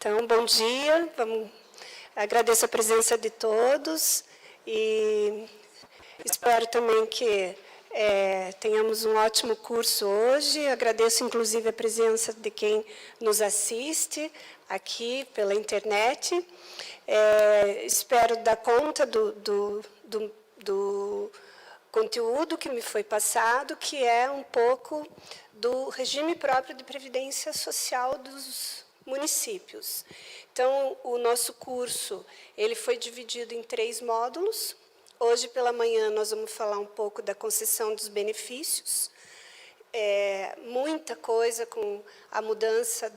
Então, bom dia, agradeço a presença de todos e espero também que tenhamos um ótimo curso hoje. Agradeço, inclusive, a presença de quem nos assiste aqui pela internet. Espero dar conta do conteúdo que me foi passado, que é um pouco do regime próprio de previdência social dos municípios. Então, o nosso curso ele foi dividido em 3 módulos. Hoje, pela manhã, nós vamos falar um pouco da concessão dos benefícios. Muita coisa com a mudança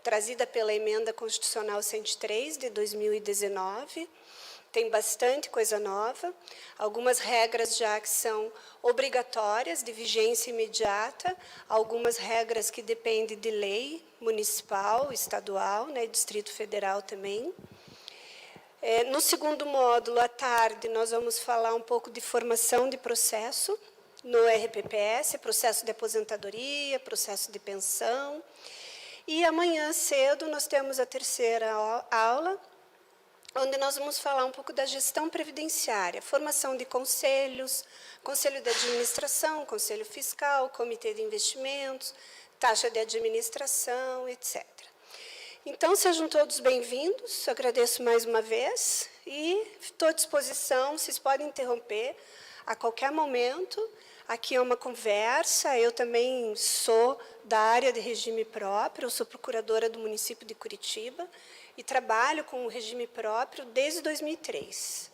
trazida pela Emenda Constitucional 103, de 2019. Tem bastante coisa nova, algumas regras já que são obrigatórias, de vigência imediata, algumas regras que dependem de lei municipal, estadual, né, Distrito Federal também. No segundo módulo, à tarde, nós vamos falar um pouco de formação de processo no RPPS, processo de aposentadoria, processo de pensão. E amanhã cedo nós temos a terceira aula, onde nós vamos falar um pouco da gestão previdenciária, formação de conselhos, conselho de administração, conselho fiscal, comitê de investimentos, taxa de administração, etc. Então, sejam todos bem-vindos, agradeço mais uma vez e estou à disposição, vocês podem interromper a qualquer momento. Aqui é uma conversa, eu também sou da área de regime próprio, eu sou procuradora do município de Curitiba, e trabalho com o regime próprio desde 2003.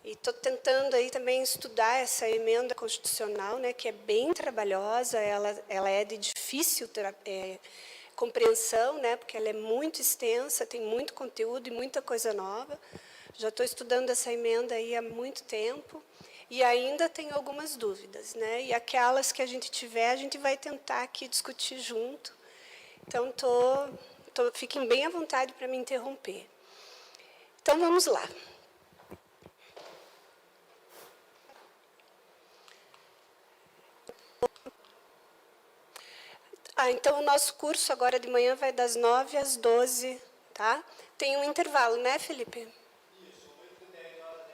E estou tentando aí também estudar essa emenda constitucional, né, que é bem trabalhosa, ela é de difícil compreensão, né, porque ela é muito extensa, tem muito conteúdo e muita coisa nova. Já estou estudando essa emenda aí há muito tempo e ainda tenho algumas dúvidas, né, e aquelas que a gente tiver, a gente vai tentar aqui discutir junto. Então, fiquem bem à vontade para me interromper. Então, vamos lá. Então, o nosso curso agora de manhã vai das 9 às 12, tá? Tem um intervalo, né, Felipe? Isso, 8, 10 horas,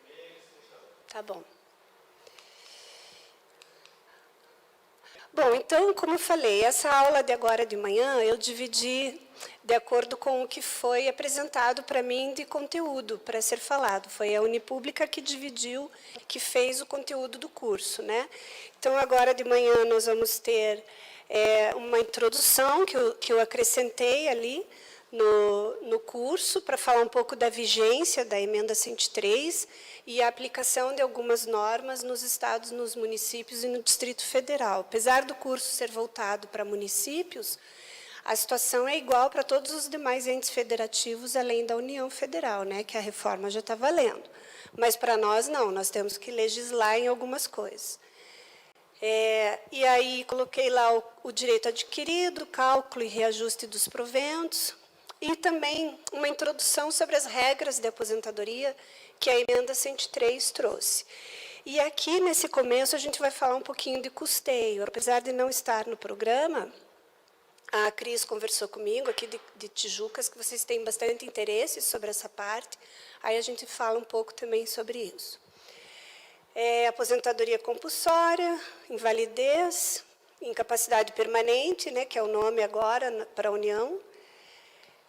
10h30, Tá bom. Bom, então, como eu falei, essa aula de agora de manhã eu dividi de acordo com o que foi apresentado para mim de conteúdo para ser falado. Foi a Unipública que dividiu, que fez o conteúdo do curso, né? Então, agora de manhã nós vamos ter uma introdução que eu acrescentei ali no curso para falar um pouco da vigência da Emenda 103 e a aplicação de algumas normas nos estados, nos municípios e no Distrito Federal. Apesar do curso ser voltado para municípios, a situação é igual para todos os demais entes federativos, além da União Federal, né, que a reforma já está valendo. Mas, para nós, não, nós temos que legislar em algumas coisas. E aí, coloquei lá o direito adquirido, cálculo e reajuste dos proventos, e também uma introdução sobre as regras de aposentadoria que a Emenda 103 trouxe. E aqui, nesse começo, a gente vai falar um pouquinho de custeio. Apesar de não estar no programa, a Cris conversou comigo, aqui de Tijucas, que vocês têm bastante interesse sobre essa parte. Aí a gente fala um pouco também sobre isso. Aposentadoria compulsória, invalidez, incapacidade permanente, né, que é o nome agora para a União.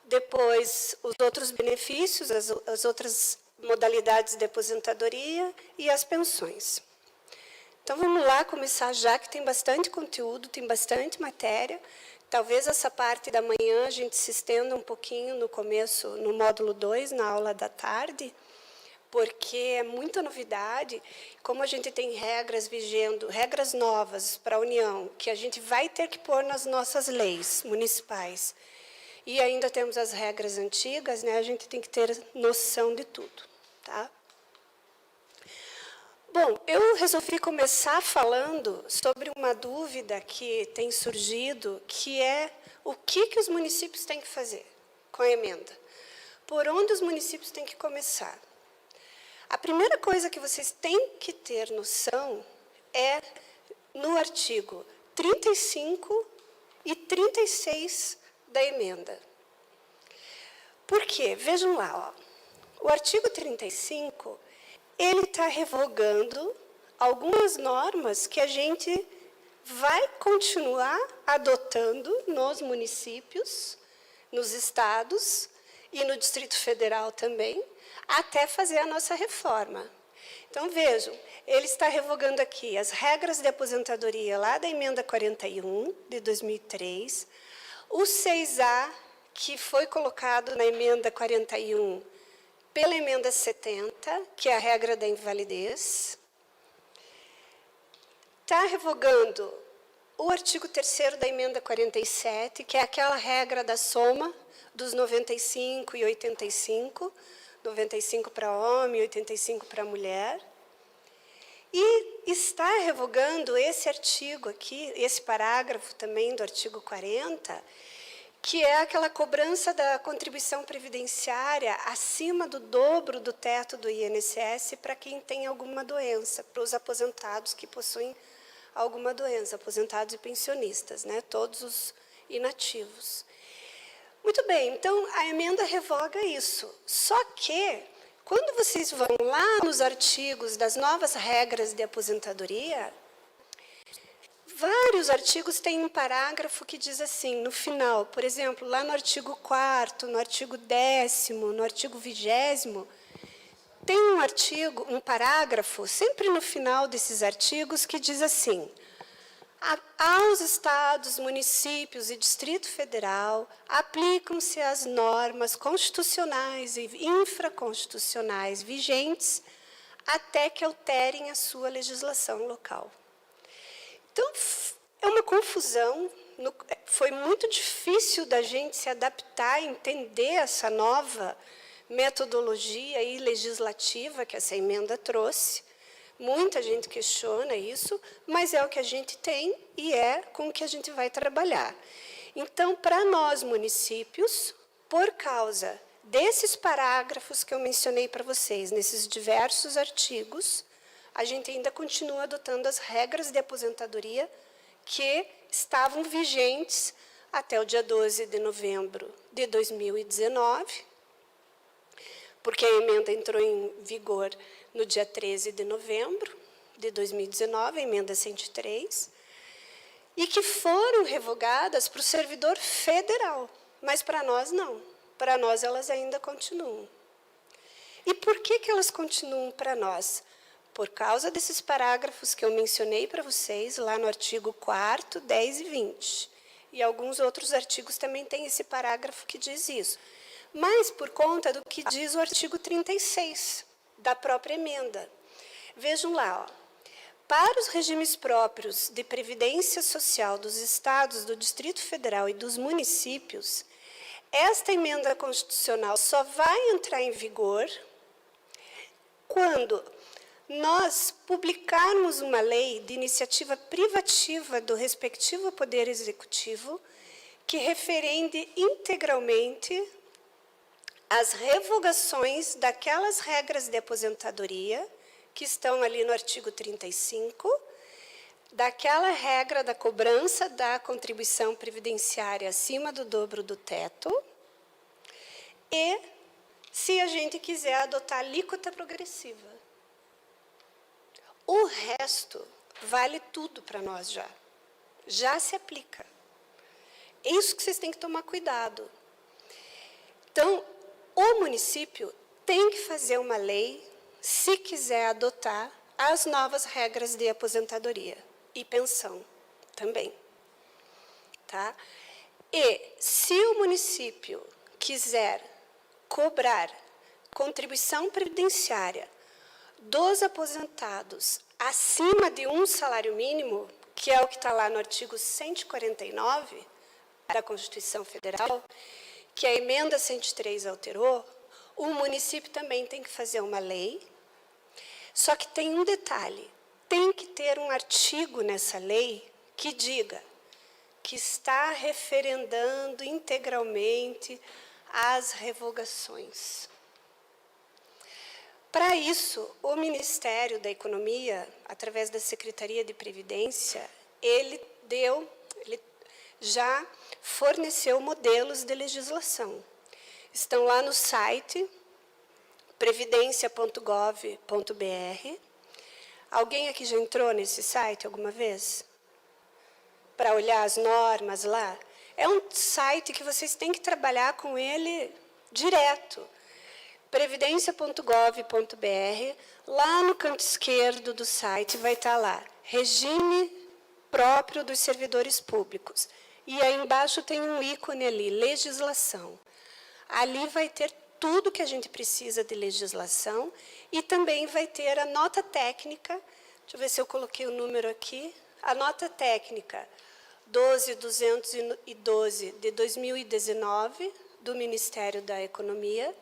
Depois, os outros benefícios, as outras modalidades de aposentadoria e as pensões. Então, vamos lá começar já, que tem bastante conteúdo, tem bastante matéria. Talvez essa parte da manhã a gente se estenda um pouquinho no começo, no módulo 2, na aula da tarde, porque é muita novidade. Como a gente tem regras vigendo, regras novas para a União, que a gente vai ter que pôr nas nossas leis municipais, e ainda temos as regras antigas, né? A gente tem que ter noção de tudo, tá? Bom, eu resolvi começar falando sobre uma dúvida que tem surgido, que é o que os municípios têm que fazer com a emenda. Por onde os municípios têm que começar? A primeira coisa que vocês têm que ter noção é no artigo 35 e 36 da emenda. Por quê? Vejam lá, ó. O artigo 35, ele está revogando algumas normas que a gente vai continuar adotando nos municípios, nos estados e no Distrito Federal também, até fazer a nossa reforma. Então, vejam, ele está revogando aqui as regras de aposentadoria lá da emenda 41, de 2003, o 6A, que foi colocado na emenda 41 pela emenda 70, que é a regra da invalidez. Está revogando o artigo 3º da emenda 47, que é aquela regra da soma dos 95 e 85, 95 para homem, 85 para mulher. E está revogando esse artigo aqui, esse parágrafo também do artigo 40, que é aquela cobrança da contribuição previdenciária acima do dobro do teto do INSS para quem tem alguma doença, para os aposentados que possuem alguma doença, aposentados e pensionistas, né? Todos os inativos. Muito bem, então a emenda revoga isso. Só que, quando vocês vão lá nos artigos das novas regras de aposentadoria, vários artigos têm um parágrafo que diz assim, no final, por exemplo, lá no artigo 4º, no artigo 10º, no artigo 20º, tem um parágrafo, sempre no final desses artigos, que diz assim: aos estados, municípios e Distrito Federal aplicam-se as normas constitucionais e infraconstitucionais vigentes até que alterem a sua legislação local. Então, é uma confusão, foi muito difícil da gente se adaptar, entender essa nova metodologia e legislativa que essa emenda trouxe. Muita gente questiona isso, mas é o que a gente tem e é com o que a gente vai trabalhar. Então, para nós, municípios, por causa desses parágrafos que eu mencionei para vocês, nesses diversos artigos, a gente ainda continua adotando as regras de aposentadoria que estavam vigentes até o dia 12 de novembro de 2019, porque a emenda entrou em vigor no dia 13 de novembro de 2019, a emenda 103, e que foram revogadas para o servidor federal, mas para nós não. Para nós elas ainda continuam. E por que elas continuam para nós? Por causa desses parágrafos que eu mencionei para vocês, lá no artigo 4º, 10 e 20. E alguns outros artigos também têm esse parágrafo que diz isso. Mas por conta do que diz o artigo 36 da própria emenda. Vejam lá, ó. Para os regimes próprios de previdência social dos estados, do Distrito Federal e dos municípios, esta emenda constitucional só vai entrar em vigor quando nós publicarmos uma lei de iniciativa privativa do respectivo Poder Executivo que referende integralmente as revogações daquelas regras de aposentadoria que estão ali no artigo 35, daquela regra da cobrança da contribuição previdenciária acima do dobro do teto, e, se a gente quiser adotar alíquota progressiva. O resto vale tudo para nós já. Já se aplica. É isso que vocês têm que tomar cuidado. Então, o município tem que fazer uma lei se quiser adotar as novas regras de aposentadoria e pensão também. Tá? E, se o município quiser cobrar contribuição previdenciária dos aposentados acima de um salário mínimo, que é o que está lá no artigo 149 da Constituição Federal, que a emenda 103 alterou, o município também tem que fazer uma lei, só que tem um detalhe, tem que ter um artigo nessa lei que diga que está referendando integralmente as revogações. Para isso, o Ministério da Economia, através da Secretaria de Previdência, ele já forneceu modelos de legislação. Estão lá no site previdencia.gov.br. Alguém aqui já entrou nesse site alguma vez? Para olhar as normas lá? É um site que vocês têm que trabalhar com ele direto. Previdencia.gov.br, lá no canto esquerdo do site vai estar lá, regime próprio dos servidores públicos. E aí embaixo tem um ícone ali, legislação. Ali vai ter tudo que a gente precisa de legislação e também vai ter a nota técnica, deixa eu ver se eu coloquei o número aqui, a nota técnica 12.212 de 2019, do Ministério da Economia,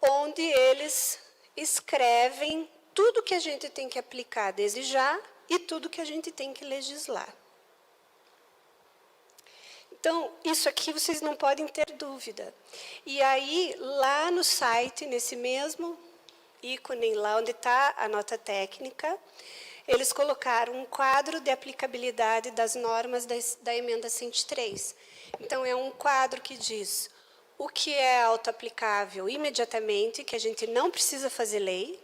onde eles escrevem tudo que a gente tem que aplicar desde já e tudo que a gente tem que legislar. Então, isso aqui vocês não podem ter dúvida. E aí, lá no site, nesse mesmo ícone, lá onde está a nota técnica, eles colocaram um quadro de aplicabilidade das normas da emenda 103. Então, é um quadro que diz o que é autoaplicável imediatamente, que a gente não precisa fazer lei,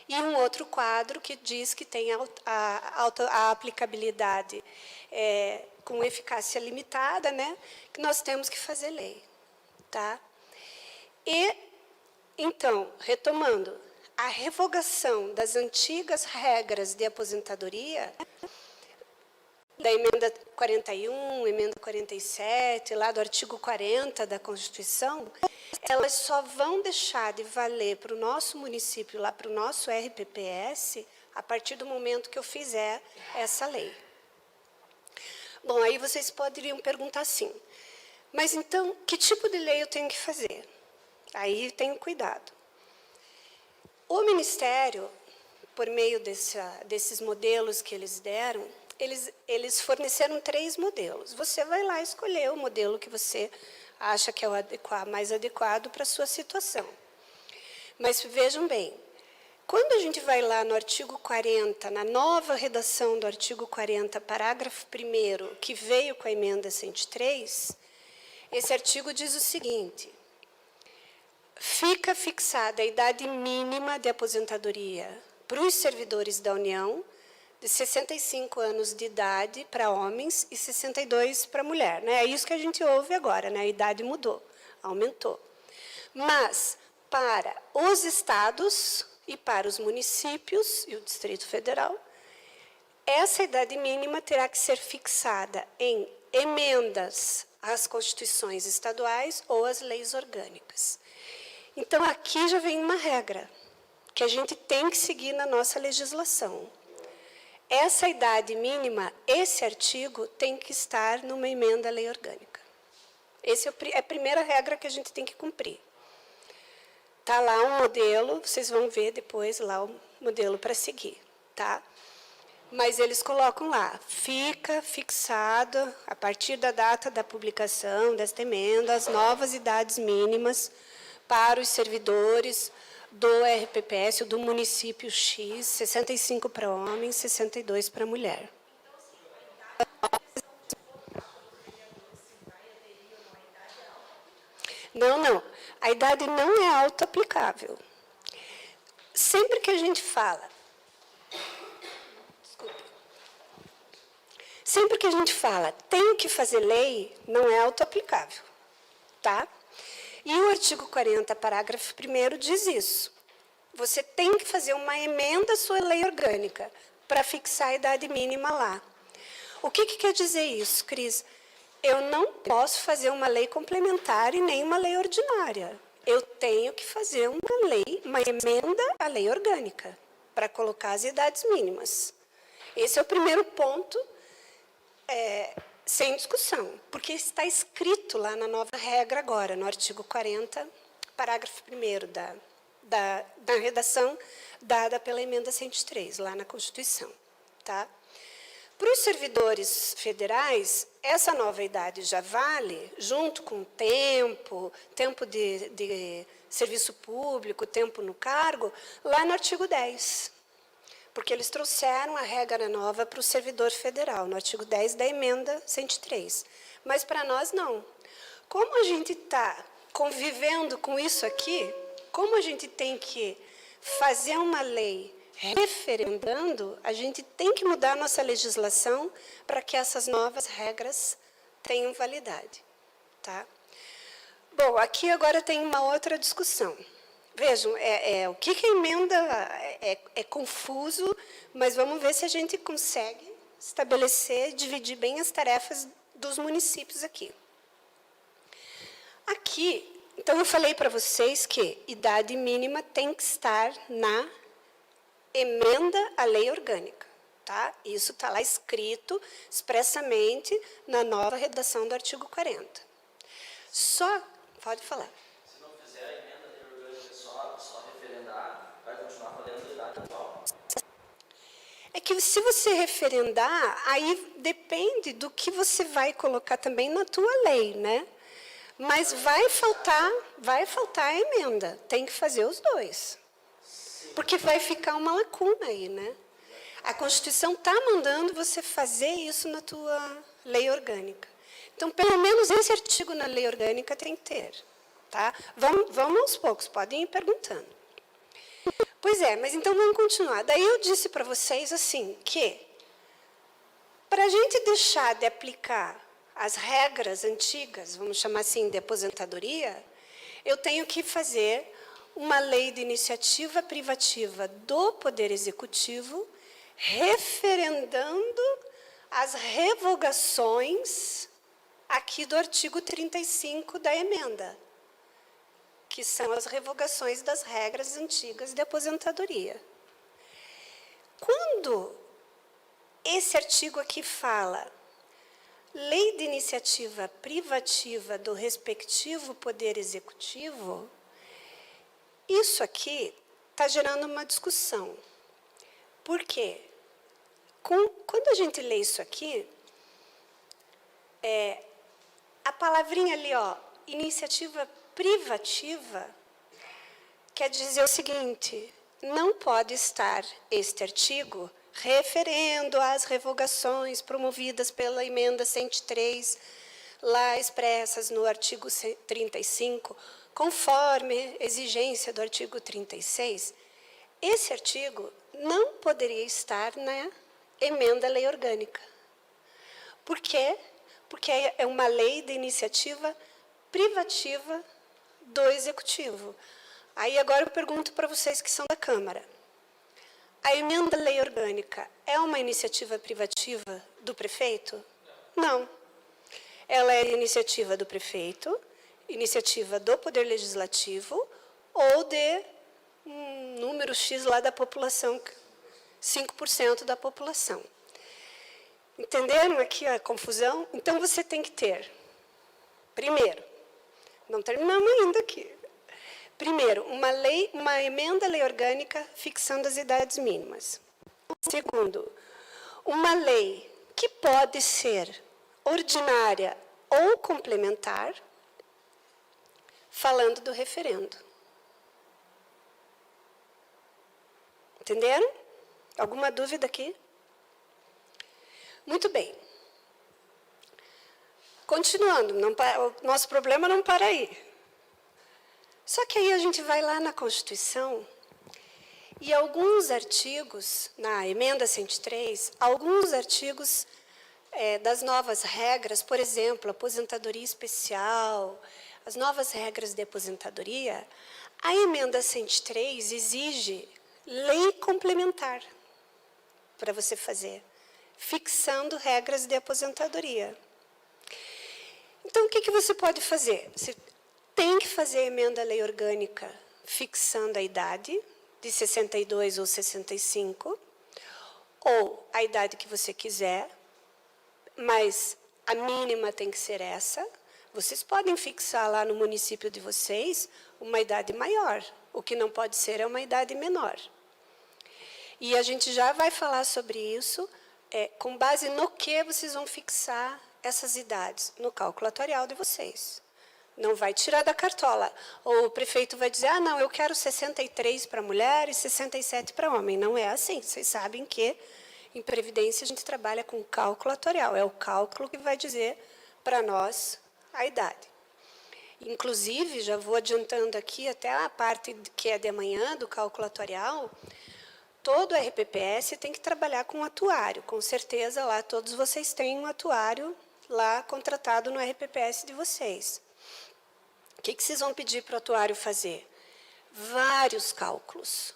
e um outro quadro que diz que tem a aplicabilidade com eficácia limitada, né, que nós temos que fazer lei. Tá? E, então, retomando, a revogação das antigas regras de aposentadoria, da emenda 41, emenda 47, lá do artigo 40 da Constituição, elas só vão deixar de valer para o nosso município, lá para o nosso RPPS, a partir do momento que eu fizer essa lei. Bom, aí vocês poderiam perguntar assim, mas então, que tipo de lei eu tenho que fazer? Aí tenho cuidado. O Ministério, por meio desses modelos que eles deram, eles forneceram 3 modelos. Você vai lá escolher o modelo que você acha que é o mais adequado para a sua situação. Mas vejam bem, quando a gente vai lá no artigo 40, na nova redação do artigo 40, parágrafo 1º, que veio com a emenda 103, esse artigo diz o seguinte: fica fixada a idade mínima de aposentadoria para os servidores da União, de 65 anos de idade para homens e 62 para mulher. Né? É isso que a gente ouve agora, né? A idade mudou, aumentou. Mas, para os estados e para os municípios e o Distrito Federal, essa idade mínima terá que ser fixada em emendas às constituições estaduais ou às leis orgânicas. Então, aqui já vem uma regra que a gente tem que seguir na nossa legislação. Essa idade mínima, esse artigo, tem que estar numa emenda à lei orgânica. Essa é a primeira regra que a gente tem que cumprir. Está lá um modelo, vocês vão ver depois lá o modelo para seguir. Tá? Mas eles colocam lá, fica fixado, a partir da data da publicação desta emenda, as novas idades mínimas para os servidores do RPPS, do município X, 65 para homem, 62 para mulher. Não. A idade não é auto-aplicável. Sempre que a gente fala... Desculpe. Sempre que a gente fala, tem que fazer lei, não é auto-aplicável. Tá? E o artigo 40, parágrafo 1º, diz isso. Você tem que fazer uma emenda à sua lei orgânica para fixar a idade mínima lá. O que quer dizer isso, Cris? Eu não posso fazer uma lei complementar e nem uma lei ordinária. Eu tenho que fazer uma emenda à lei orgânica para colocar as idades mínimas. Esse é o primeiro ponto, sem discussão, porque está escrito lá na nova regra agora, no artigo 40, parágrafo 1º da redação dada pela emenda 103, lá na Constituição. Tá? Para os servidores federais, essa nova idade já vale, junto com o tempo de serviço público, tempo no cargo, lá no artigo 10. Porque eles trouxeram a regra nova para o servidor federal, no artigo 10 da emenda 103. Mas para nós, não. Como a gente está convivendo com isso aqui, como a gente tem que fazer uma lei referendando, a gente tem que mudar a nossa legislação para que essas novas regras tenham validade. Tá? Bom, aqui agora tem uma outra discussão. Vejam, o que a emenda é confuso, mas vamos ver se a gente consegue estabelecer, dividir bem as tarefas dos municípios aqui. Aqui, então eu falei para vocês que idade mínima tem que estar na emenda à lei orgânica. Tá? Isso está lá escrito expressamente na nova redação do artigo 40. Só, pode falar. Se não fizer a emenda à lei orgânica só referendar, vai continuar valendo a idade atual. É que se você referendar, aí depende do que você vai colocar também na tua lei, né? Mas vai faltar a emenda. Tem que fazer os dois. Porque vai ficar uma lacuna aí, né? A Constituição está mandando você fazer isso na tua lei orgânica. Então, pelo menos esse artigo na lei orgânica tem que ter. Tá? Vamos aos poucos, podem ir perguntando. Pois é, mas então vamos continuar. Daí eu disse para vocês assim, que para a gente deixar de aplicar as regras antigas, vamos chamar assim, de aposentadoria, eu tenho que fazer uma lei de iniciativa privativa do Poder Executivo, referendando as revogações aqui do artigo 35 da emenda, que são as revogações das regras antigas de aposentadoria. Quando esse artigo aqui fala lei de iniciativa privativa do respectivo Poder Executivo, isso aqui está gerando uma discussão. Por quê? Quando a gente lê isso aqui, a palavrinha ali, ó, iniciativa privativa, quer dizer o seguinte, não pode estar este artigo referendo às revogações promovidas pela emenda 103, lá expressas no artigo 35, conforme exigência do artigo 36. Esse artigo não poderia estar na emenda à lei orgânica. Por quê? Porque é uma lei de iniciativa privativa do Executivo. Aí agora eu pergunto para vocês que são da Câmara. A emenda à lei orgânica é uma iniciativa privativa do prefeito? Não. Ela é iniciativa do prefeito, iniciativa do Poder Legislativo ou de um número X lá da população, 5% da população. Entenderam aqui a confusão? Então, você tem que ter, primeiro, não terminamos ainda aqui. Primeiro, uma emenda à lei orgânica fixando as idades mínimas. Segundo, uma lei que pode ser ordinária ou complementar, falando do referendo. Entenderam? Alguma dúvida aqui? Muito bem. Continuando, o nosso problema não para aí. Só que aí a gente vai lá na Constituição e alguns artigos, na emenda 103, alguns artigos das novas regras, por exemplo, aposentadoria especial, as novas regras de aposentadoria, a emenda 103 exige lei complementar para você fazer, fixando regras de aposentadoria. Então, o que você pode fazer? Você tem que fazer a emenda à lei orgânica fixando a idade, de 62 ou 65, ou a idade que você quiser, mas a mínima tem que ser essa. Vocês podem fixar lá no município de vocês uma idade maior. O que não pode ser é uma idade menor. E a gente já vai falar sobre isso, com base no que vocês vão fixar essas idades, no cálculo atuarial de vocês. Não vai tirar da cartola. Ou o prefeito vai dizer, não, eu quero 63 para mulher e 67 para homem. Não é assim. Vocês sabem que em Previdência a gente trabalha com cálculo atuarial. É o cálculo que vai dizer para nós a idade. Inclusive, já vou adiantando aqui até a parte que é de amanhã, do cálculo atuarial, todo RPPS tem que trabalhar com atuário. Com certeza, lá todos vocês têm um atuário lá contratado no RPPS de vocês. O que vocês vão pedir para o atuário fazer? Vários cálculos,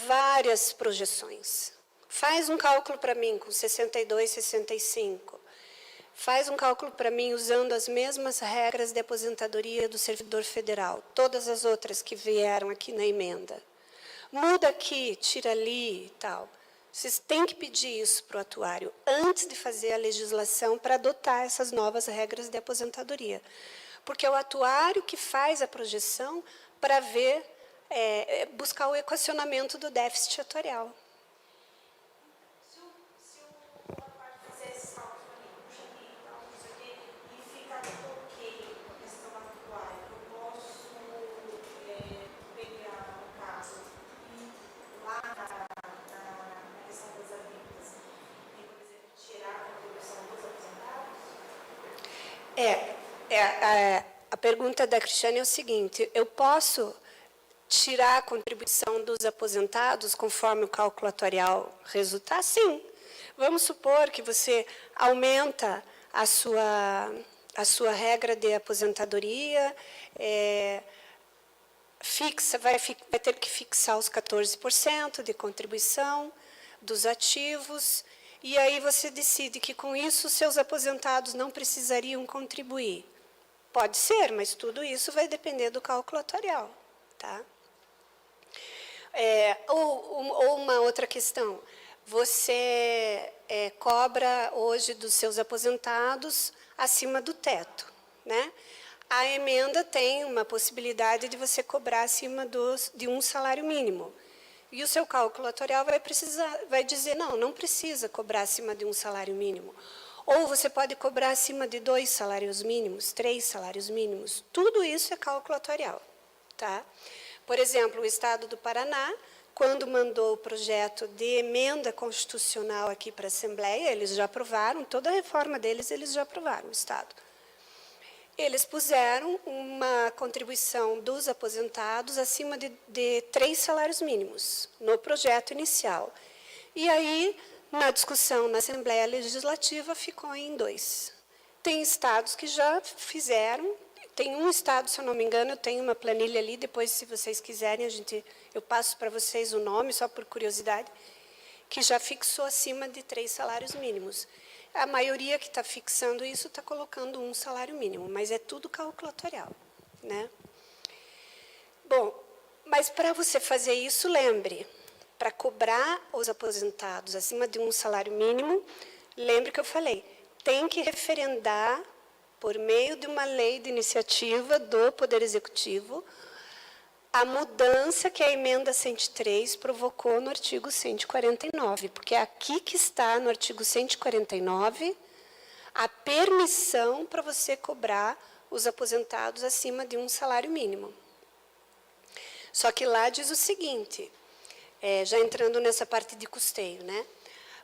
várias projeções. Faz um cálculo para mim com 62, 65. Faz um cálculo para mim usando as mesmas regras de aposentadoria do servidor federal, todas as outras que vieram aqui na emenda. Muda aqui, tira ali e tal. Vocês têm que pedir isso para o atuário antes de fazer a legislação para adotar essas novas regras de aposentadoria. Porque é o atuário que faz a projeção para ver, buscar o equacionamento do déficit atuarial. A pergunta da Cristiane é o seguinte: eu posso tirar a contribuição dos aposentados conforme o cálculo atuarial resultar? Sim. Vamos supor que você aumenta a sua regra de aposentadoria, vai ter que fixar os 14% de contribuição dos ativos, e aí você decide que, com isso, seus aposentados não precisariam contribuir. Pode ser, mas tudo isso vai depender do cálculo atuarial. Tá? Ou uma outra questão. Você cobra hoje dos seus aposentados acima do teto, né? A emenda tem uma possibilidade de você cobrar acima de um salário mínimo. E o seu cálculo atuarial vai dizer, não precisa cobrar acima de um salário mínimo. Ou você pode cobrar acima de 2 salários mínimos, 3 salários mínimos. Tudo isso é cálculo atuarial. Tá? Por exemplo, o Estado do Paraná, quando mandou o projeto de emenda constitucional aqui para a Assembleia, eles já aprovaram, toda a reforma deles, eles já aprovaram, o Estado. Eles puseram uma contribuição dos aposentados acima de 3 salários mínimos no projeto inicial. E aí, na discussão na Assembleia Legislativa, ficou em 2. Tem estados que já fizeram. Tem um estado, se eu não me engano, eu tenho uma planilha ali, depois, se vocês quiserem, eu passo para vocês o nome, só por curiosidade, que já fixou acima de 3 salários mínimos. A maioria que está fixando isso está colocando um salário mínimo, mas é tudo calculatorial, né? Bom, mas para você fazer isso, lembre, para cobrar os aposentados acima de um salário mínimo, lembre que eu falei, tem que referendar, por meio de uma lei de iniciativa do Poder Executivo, a mudança que a emenda 103 provocou no artigo 149, porque é aqui que está, no artigo 149, a permissão para você cobrar os aposentados acima de um salário mínimo. Só que lá diz o seguinte, já entrando nessa parte de custeio, né?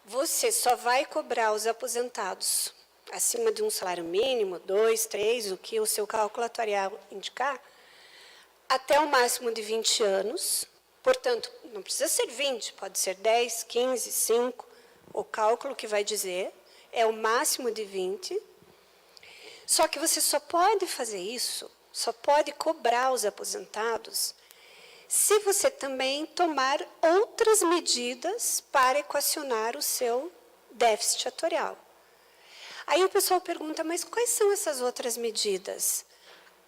Você só vai cobrar os aposentados acima de um salário mínimo, 2, 3, o que o seu cálculo atuarial indicar, até o máximo de 20 anos, portanto, não precisa ser 20, pode ser 10, 15, 5, o cálculo que vai dizer é o máximo de 20, só que você só pode fazer isso, só pode cobrar os aposentados, se você também tomar outras medidas para equacionar o seu déficit atuarial. Aí o pessoal pergunta, mas quais são essas outras medidas?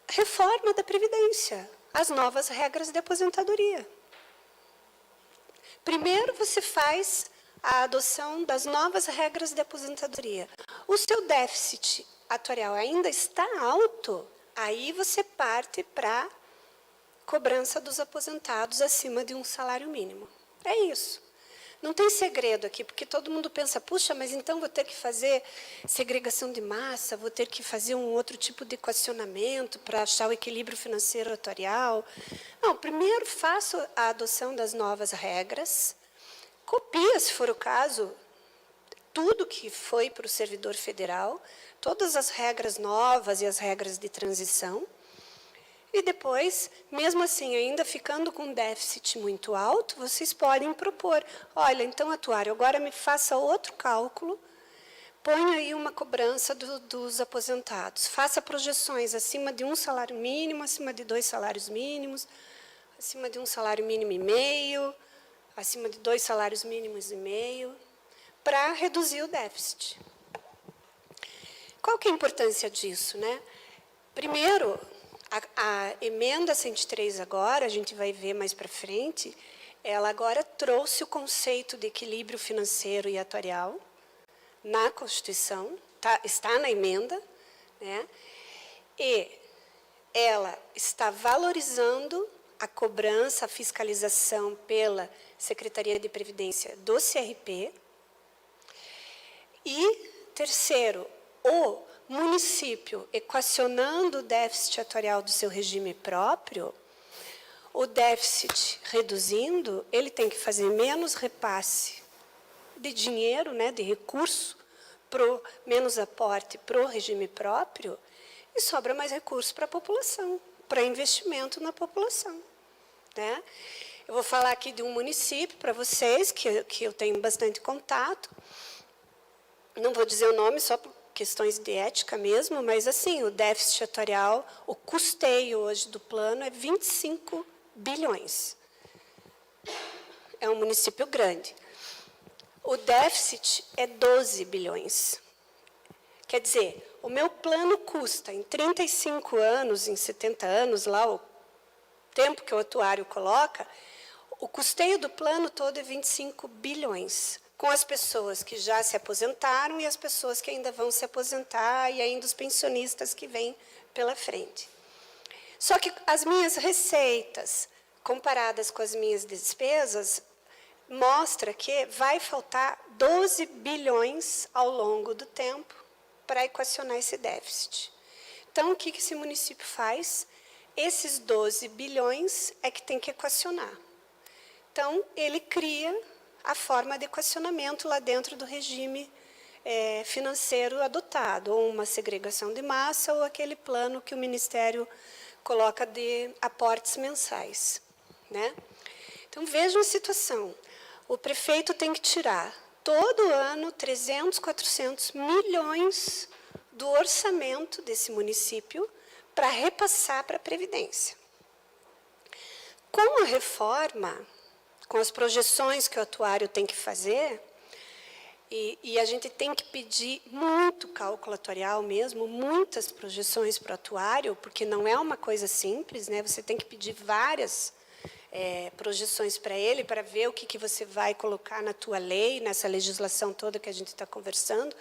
Reforma da Previdência, as novas regras de aposentadoria. Primeiro, você faz a adoção das novas regras de aposentadoria. O seu déficit atuarial ainda está alto, aí você parte para cobrança dos aposentados acima de um salário mínimo. É isso. Não tem segredo aqui, porque todo mundo pensa, puxa, mas então vou ter que fazer segregação de massa, vou ter que fazer um outro tipo de equacionamento para achar o equilíbrio financeiro atuarial. Não, primeiro faço a adoção das novas regras, copia, se for o caso, tudo que foi para o servidor federal, todas as regras novas e as regras de transição, E depois, mesmo assim, ainda ficando com um déficit muito alto, vocês podem propor, olha, então, atuário, agora me faça outro cálculo, põe aí uma cobrança dos aposentados, faça projeções acima de 1 salário mínimo, acima de 2 salários mínimos, acima de 1 salário mínimo e meio, acima de 2 salários mínimos e meio, para reduzir o déficit. Qual que é a importância disso, né? Primeiro, a emenda 103 agora, a gente vai ver mais para frente, ela agora trouxe o conceito de equilíbrio financeiro e atuarial na Constituição, está na emenda, né? E ela está valorizando a cobrança, a fiscalização pela Secretaria de Previdência do CRP. E, terceiro, o município equacionando o déficit atuarial do seu regime próprio, o déficit reduzindo, ele tem que fazer menos repasse de dinheiro, né, de recurso, menos aporte para o regime próprio, e sobra mais recurso para a população, para investimento na população, né? Eu vou falar aqui de um município para vocês, que eu tenho bastante contato, não vou dizer o nome só por questões de ética mesmo, mas assim, o déficit atuarial, o custeio hoje do plano é 25 bilhões. É um município grande. O déficit é 12 bilhões. Quer dizer, o meu plano custa, em 35 anos, em 70 anos, lá o tempo que o atuário coloca, o custeio do plano todo é 25 bilhões, com as pessoas que já se aposentaram e as pessoas que ainda vão se aposentar e ainda os pensionistas que vêm pela frente. Só que as minhas receitas, comparadas com as minhas despesas, mostra que vai faltar 12 bilhões ao longo do tempo para equacionar esse déficit. Então, o que esse município faz? Esses 12 bilhões é que tem que equacionar. Então, ele cria a forma de equacionamento lá dentro do regime financeiro adotado, ou uma segregação de massa, ou aquele plano que o Ministério coloca de aportes mensais, né? Então, vejam a situação. O prefeito tem que tirar, todo ano, 300, 400 milhões do orçamento desse município para repassar para a Previdência. Com a reforma, com as projeções que o atuário tem que fazer, e a gente tem que pedir muito cálculo atuarial mesmo, muitas projeções para o atuário, porque não é uma coisa simples, né? Você tem que pedir várias projeções para ele, para ver o que você vai colocar na tua lei, nessa legislação toda que a gente está conversando,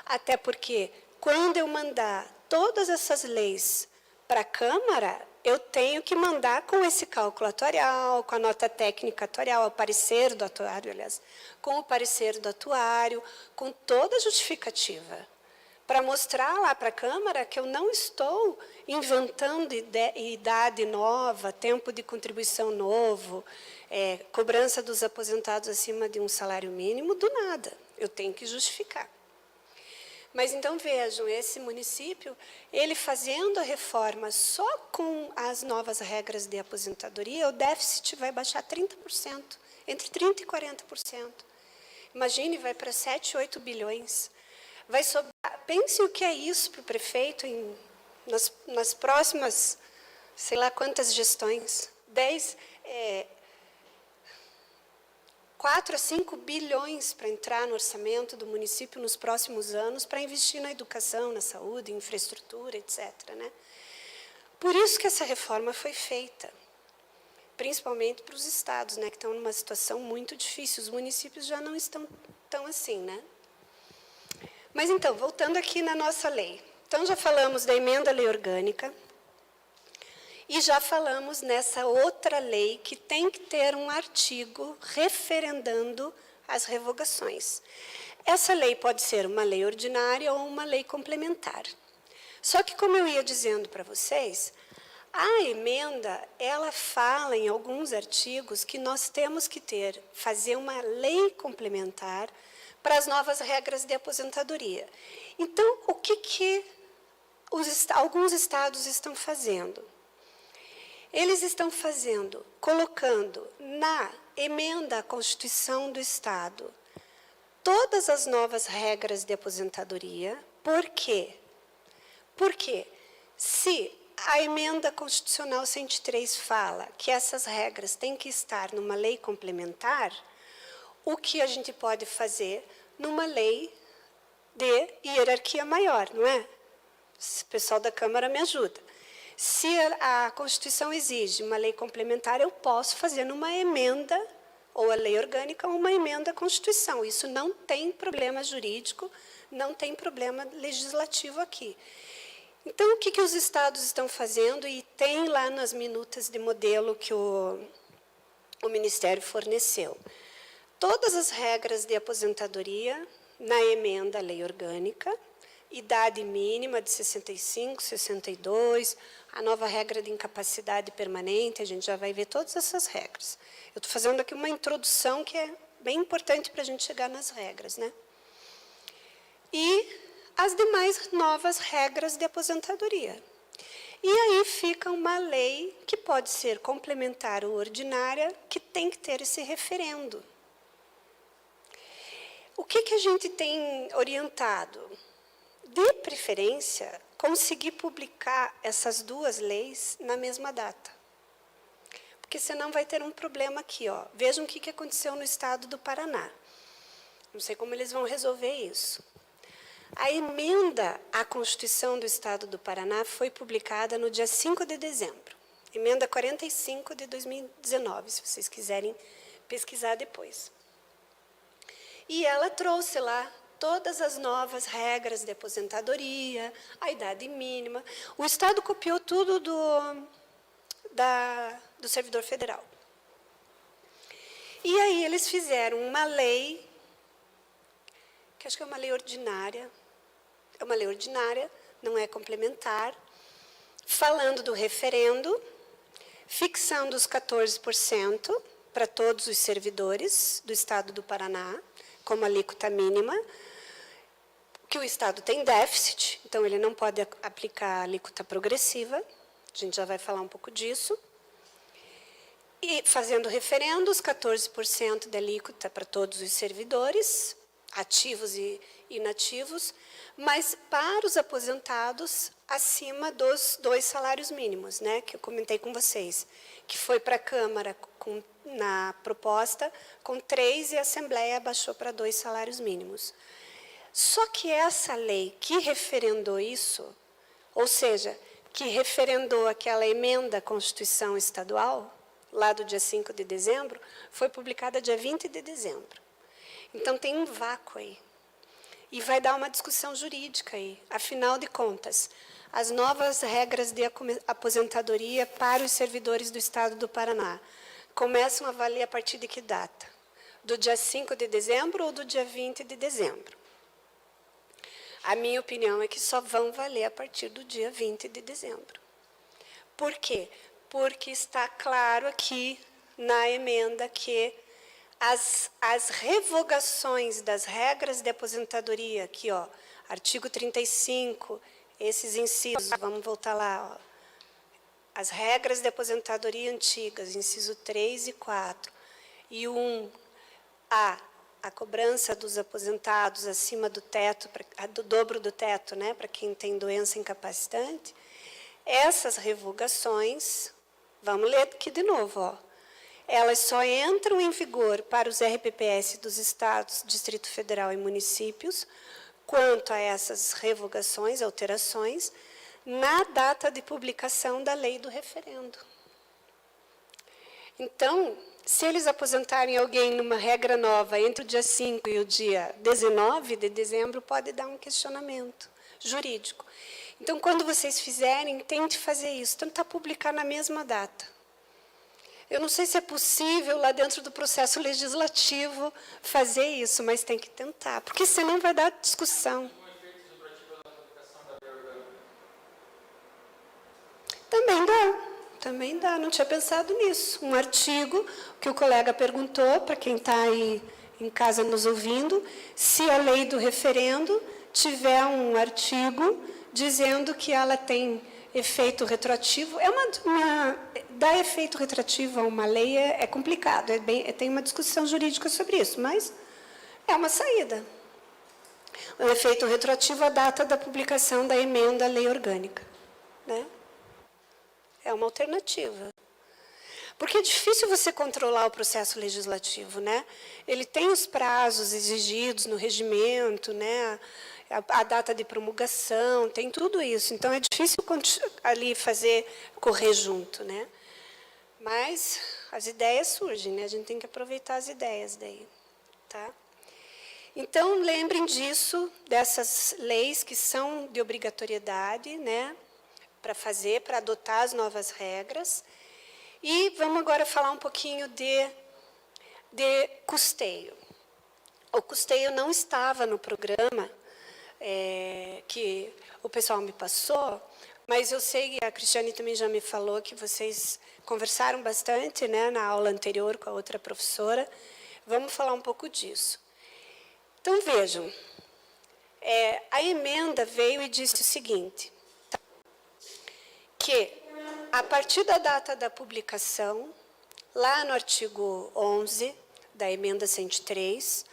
até porque, quando eu mandar todas essas leis para a Câmara, eu tenho que mandar com esse cálculo atuarial, com a nota técnica atuarial, o parecer do atuário, aliás, com o parecer do atuário, com toda a justificativa, para mostrar lá para a Câmara que eu não estou inventando idade nova, tempo de contribuição novo, cobrança dos aposentados acima de um salário mínimo, do nada. Eu tenho que justificar. Mas, então, vejam, esse município, ele fazendo a reforma só com as novas regras de aposentadoria, o déficit vai baixar 30%, entre 30% e 40%. Imagine, vai para 7, 8 bilhões. Vai sobrar, pense o que é isso para o prefeito nas próximas, sei lá quantas gestões, 4 a 5 bilhões para entrar no orçamento do município nos próximos anos, para investir na educação, na saúde, infraestrutura, etc. Né? Por isso que essa reforma foi feita, principalmente para os estados, né, que estão numa situação muito difícil. Os municípios já não estão tão assim, né? Mas, então, voltando aqui na nossa lei. Então, já falamos da emenda à lei orgânica, e já falamos nessa outra lei que tem que ter um artigo referendando as revogações. Essa lei pode ser uma lei ordinária ou uma lei complementar. Só que, como eu ia dizendo para vocês, a emenda, ela fala em alguns artigos que nós temos que fazer uma lei complementar para as novas regras de aposentadoria. Então, o que alguns estados estão fazendo? Eles estão fazendo, colocando na emenda à Constituição do Estado todas as novas regras de aposentadoria. Por quê? Porque se a emenda constitucional 103 fala que essas regras têm que estar numa lei complementar, o que a gente pode fazer numa lei de hierarquia maior, não é? O pessoal da Câmara me ajuda. Se a Constituição exige uma lei complementar, eu posso fazer numa emenda, ou a lei orgânica, ou uma emenda à Constituição. Isso não tem problema jurídico, não tem problema legislativo aqui. Então, o que os estados estão fazendo? E tem lá nas minutas de modelo que o Ministério forneceu. Todas as regras de aposentadoria na emenda à lei orgânica, idade mínima de 65, 62, a nova regra de incapacidade permanente, a gente já vai ver todas essas regras. Eu estou fazendo aqui uma introdução que é bem importante para a gente chegar nas regras, né? E as demais novas regras de aposentadoria. E aí fica uma lei que pode ser complementar ou ordinária, que tem que ter esse referendo. O que a gente tem orientado? De preferência, conseguir publicar essas duas leis na mesma data. Porque senão vai ter um problema aqui. Ó. Vejam o que aconteceu no estado do Paraná. Não sei como eles vão resolver isso. A emenda à Constituição do Estado do Paraná foi publicada no dia 5 de dezembro. Emenda 45 de 2019, se vocês quiserem pesquisar depois. E ela trouxe lá todas as novas regras de aposentadoria, a idade mínima. O Estado copiou tudo do servidor federal. E aí eles fizeram uma lei, que acho que é uma lei ordinária, não é complementar, falando do referendo, fixando os 14% para todos os servidores do Estado do Paraná, como alíquota mínima, que o Estado tem déficit, então ele não pode aplicar alíquota progressiva, a gente já vai falar um pouco disso, e fazendo referendo, os 14% de alíquota para todos os servidores, ativos e inativos, mas para os aposentados acima dos 2 salários mínimos, né, que eu comentei com vocês, que foi para a Câmara na proposta com 3 e a Assembleia abaixou para 2 salários mínimos. Só que essa lei que referendou isso, ou seja, que referendou aquela emenda à Constituição Estadual, lá do dia 5 de dezembro, foi publicada dia 20 de dezembro. Então, tem um vácuo aí. E vai dar uma discussão jurídica aí. Afinal de contas, as novas regras de aposentadoria para os servidores do Estado do Paraná começam a valer a partir de que data? Do dia 5 de dezembro ou do dia 20 de dezembro? A minha opinião é que só vão valer a partir do dia 20 de dezembro. Por quê? Porque está claro aqui na emenda que as revogações das regras de aposentadoria, aqui, ó, artigo 35, esses incisos, vamos voltar lá, ó, as regras de aposentadoria antigas, inciso 3 e 4, e o 1A, a cobrança dos aposentados acima do teto, do dobro do teto, né, para quem tem doença incapacitante, essas revogações, vamos ler aqui de novo, ó, elas só entram em vigor para os RPPS dos estados, Distrito Federal e municípios, quanto a essas revogações, alterações, na data de publicação da lei do referendo. Então, se eles aposentarem alguém numa regra nova entre o dia 5 e o dia 19 de dezembro, pode dar um questionamento jurídico. Então, quando vocês fizerem, tente fazer isso, tentar publicar na mesma data. Eu não sei se é possível, lá dentro do processo legislativo, fazer isso, mas tem que tentar, porque senão vai dar discussão. Também dá, não tinha pensado nisso. Um artigo que o colega perguntou, para quem está aí em casa nos ouvindo, se a lei do referendo tiver um artigo dizendo que ela tem efeito retroativo. Dar efeito retroativo a uma lei é complicado, tem uma discussão jurídica sobre isso, mas é uma saída. O efeito retroativo à data da publicação da emenda à lei orgânica, né? É uma alternativa. Porque é difícil você controlar o processo legislativo, né? Ele tem os prazos exigidos no regimento, né? A data de promulgação, tem tudo isso. Então, é difícil ali correr junto, né? Mas as ideias surgem, né? A gente tem que aproveitar as ideias daí, tá? Então, lembrem disso, dessas leis que são de obrigatoriedade, né? Para adotar as novas regras. E vamos agora falar um pouquinho de custeio. O custeio não estava no programa que o pessoal me passou, mas eu sei, a Cristiane também já me falou, que vocês conversaram bastante, né, na aula anterior com a outra professora. Vamos falar um pouco disso. Então, vejam, a emenda veio e disse o seguinte, que, a partir da data da publicação, lá no artigo 11 da emenda 103,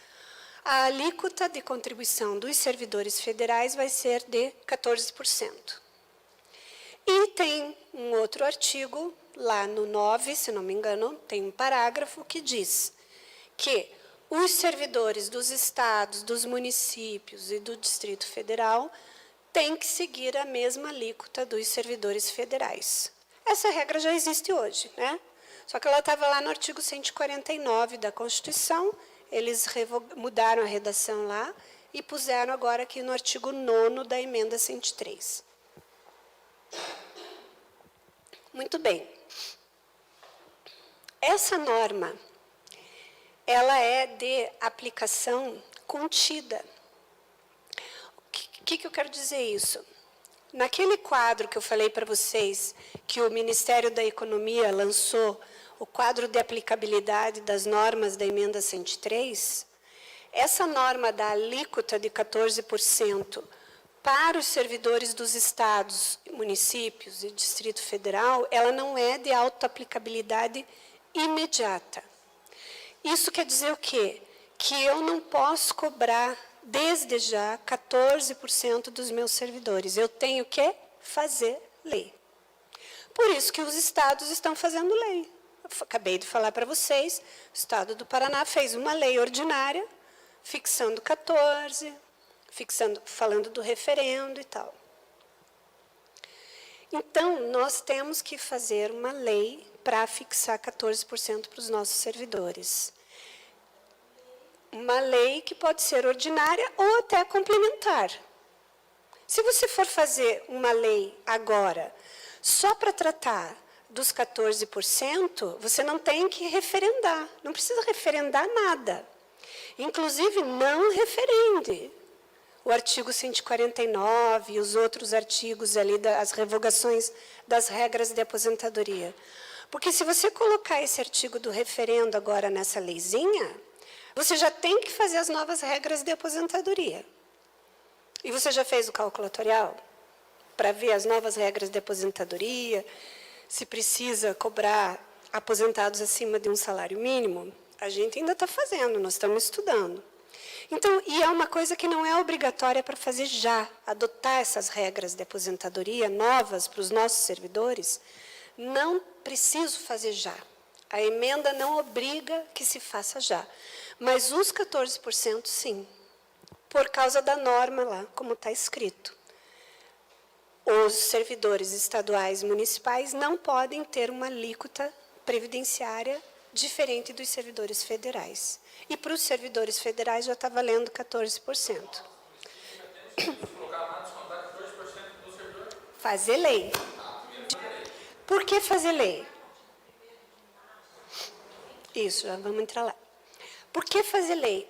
a alíquota de contribuição dos servidores federais vai ser de 14%. E tem um outro artigo, lá no 9, se não me engano, tem um parágrafo que diz que os servidores dos estados, dos municípios e do Distrito Federal têm que seguir a mesma alíquota dos servidores federais. Essa regra já existe hoje, né? Só que ela estava lá no artigo 149 da Constituição, eles mudaram a redação lá e puseram agora aqui no artigo 9º da emenda 103. Muito bem. Essa norma, ela é de aplicação contida. O que eu quero dizer isso? Naquele quadro que eu falei para vocês, que o Ministério da Economia lançou, o quadro de aplicabilidade das normas da emenda 103, essa norma da alíquota de 14% para os servidores dos estados, municípios e Distrito Federal, ela não é de auto-aplicabilidade imediata. Isso quer dizer o quê? Que eu não posso cobrar, desde já, 14% dos meus servidores. Eu tenho que fazer lei. Por isso que os estados estão fazendo lei. Eu acabei de falar para vocês, o estado do Paraná fez uma lei ordinária, fixando 14%, falando do referendo e tal. Então, nós temos que fazer uma lei para fixar 14% para os nossos servidores. Uma lei que pode ser ordinária ou até complementar. Se você for fazer uma lei agora só para tratar dos 14%, você não tem que referendar, não precisa referendar nada. Inclusive, não referende o artigo 149 e os outros artigos ali das revogações das regras de aposentadoria. Porque se você colocar esse artigo do referendo agora nessa leizinha, você já tem que fazer as novas regras de aposentadoria. E você já fez o calculatorial para ver as novas regras de aposentadoria, se precisa cobrar aposentados acima de um salário mínimo? A gente ainda está fazendo, nós estamos estudando. Então, e é uma coisa que não é obrigatória para fazer já, adotar essas regras de aposentadoria novas para os nossos servidores, não preciso fazer já. A emenda não obriga que se faça já. Mas os 14%, sim, por causa da norma lá, como está escrito. Os servidores estaduais e municipais não podem ter uma alíquota previdenciária diferente dos servidores federais. E para os servidores federais já está valendo 14%. Fazer lei. Por que fazer lei? Isso, já vamos entrar lá. Por que fazer lei?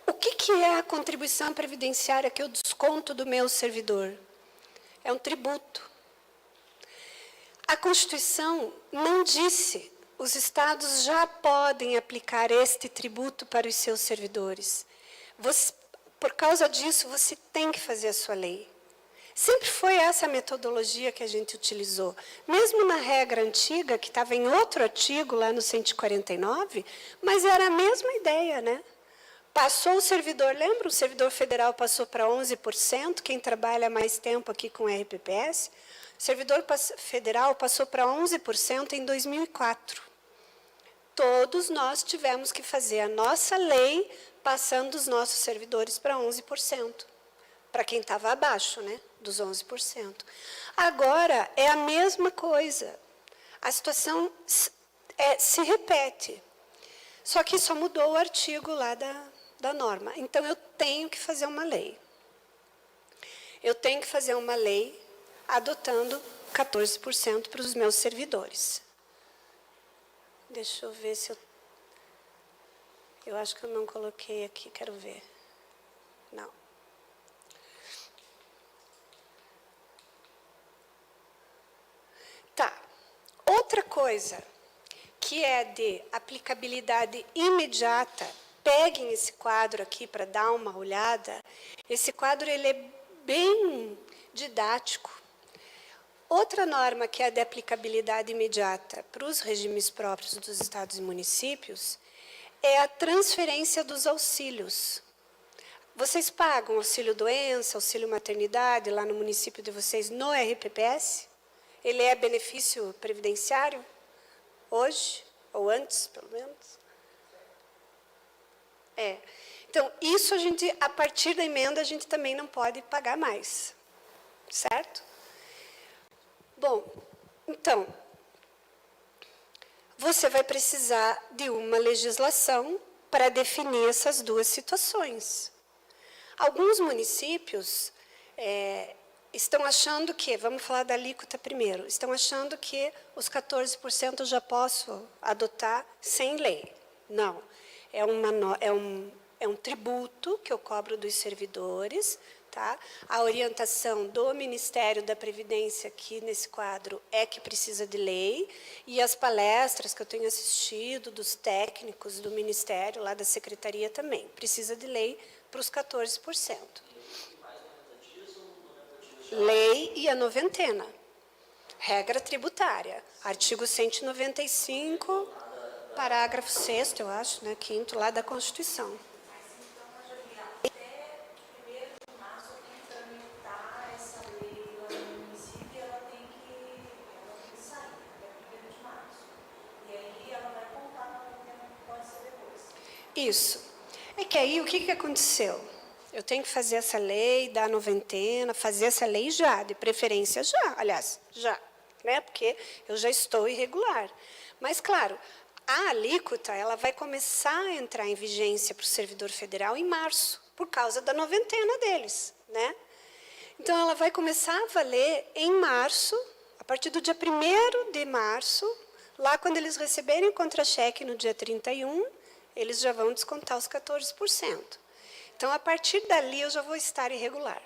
O que é a contribuição previdenciária que eu desconto do meu servidor? É um tributo. A Constituição não disse, os estados já podem aplicar este tributo para os seus servidores. Por causa disso, você tem que fazer a sua lei. Sempre foi essa a metodologia que a gente utilizou. Mesmo na regra antiga, que estava em outro artigo, lá no 149, mas era a mesma ideia, né? Passou o servidor, lembra? O servidor federal passou para 11%, quem trabalha mais tempo aqui com RPPS. O servidor federal passou para 11% em 2004. Todos nós tivemos que fazer a nossa lei passando os nossos servidores para 11%. Para quem estava abaixo, né, dos 11%. Agora, é a mesma coisa. A situação se repete. Só que só mudou o artigo lá da norma. Então, eu tenho que fazer uma lei. Eu tenho que fazer uma lei adotando 14% para os meus servidores. Deixa eu ver se eu... Eu acho que eu não coloquei aqui, quero ver. Não. Tá. Outra coisa que é de aplicabilidade imediata, peguem esse quadro aqui para dar uma olhada. Esse quadro ele é bem didático. Outra norma que é de aplicabilidade imediata para os regimes próprios dos estados e municípios é a transferência dos auxílios. Vocês pagam auxílio-doença, auxílio-maternidade lá no município de vocês no RPPS? Ele é benefício previdenciário? Hoje? Ou antes, pelo menos? É. Então, isso a partir da emenda, a gente também não pode pagar mais. Certo? Bom, então, você vai precisar de uma legislação para definir essas duas situações. Alguns municípios estão achando que, vamos falar da alíquota primeiro, estão achando que os 14% eu já posso adotar sem lei. Não, é um tributo que eu cobro dos servidores, tá? A orientação do Ministério da Previdência aqui nesse quadro é que precisa de lei, e as palestras que eu tenho assistido dos técnicos do Ministério, lá da Secretaria também, precisa de lei para os 14%. Lei e a noventena. Regra tributária. Artigo 195, parágrafo 6º, eu acho, né, 5º, lá da Constituição. Mas então, Maria, até 1º de março eu tenho que tramitar essa lei lá no município e ela tem que sair até 1º de março. E aí ela vai contar na noventena que pode ser depois. Isso. É que aí o que aconteceu? Eu tenho que fazer essa lei, dar a noventena, fazer essa lei já, de preferência já, aliás, já, né? Porque eu já estou irregular. Mas, claro, a alíquota ela vai começar a entrar em vigência para o servidor federal em março, por causa da noventena deles, né? Então, ela vai começar a valer em março, a partir do dia 1º de março, lá quando eles receberem o contra-cheque no dia 31, eles já vão descontar os 14%. Então, a partir dali, eu já vou estar irregular.